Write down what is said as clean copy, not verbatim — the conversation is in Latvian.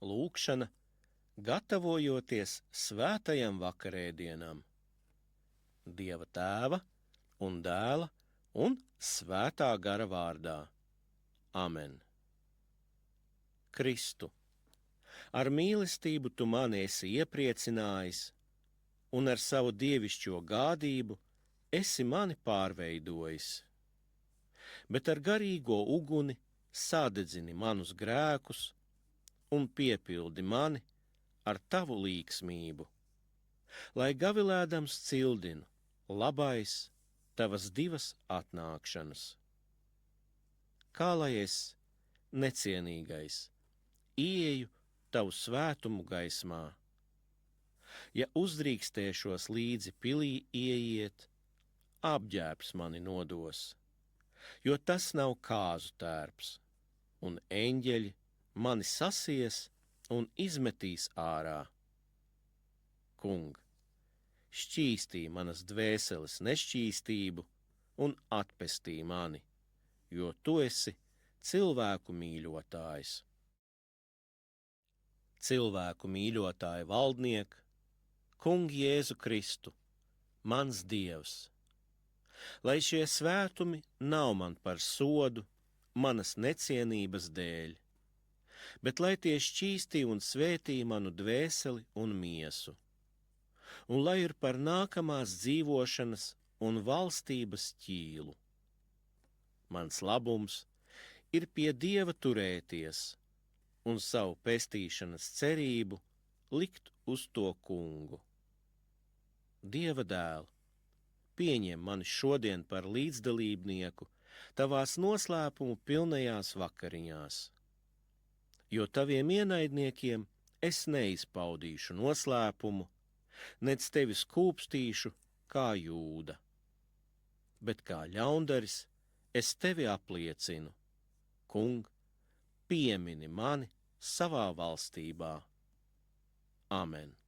Lūkšana, gatavojoties svētajam vakarēdienam. Dieva Tēva un Dēla un Svētā gara vārdā. Amen. Kristu, ar mīlestību tu mani esi iepriecinājis, un ar savu dievišķo gādību esi mani pārveidojis. Bet ar garīgo uguni sadedzini manus grēkus un piepildi mani ar tavu līksmību, lai gavilēdams cildinu labais tavas divas atnākšanas. Kā lai es, necienīgais, ieeju tavu svētumu gaismā? Ja uzdrīkstēšos līdzi pilī ieiet, apģērbs mani nodos, jo tas nav kāzu tērps, un eņģeļi mani sasies un izmetīs ārā. Kung, šķīstī manas dvēseles nešķīstību un atpestī mani, jo tu esi cilvēku mīļotājs. Cilvēku mīļotāja valdniek, Kungi Jēzu Kristu, mans Dievs, lai šie svētumi nav man par sodu manas necienības dēļ, bet lai tie šķīstī un svētī manu dvēseli un miesu, un lai ir par nākamās dzīvošanas un valstības ķīlu. Mans labums ir pie Dieva turēties un savu pestīšanas cerību likt uz to Kungu. Dieva dēl, pieņem mani šodien par līdzdalībnieku tavās noslēpumu pilnajās vakariņās, jo taviem ienaidniekiem es neizpaudīšu noslēpumu, nec tevi skūpstīšu kā Jūda, bet kā ļaundaris es tevi apliecinu. Kung, piemini mani savā valstībā. Amen.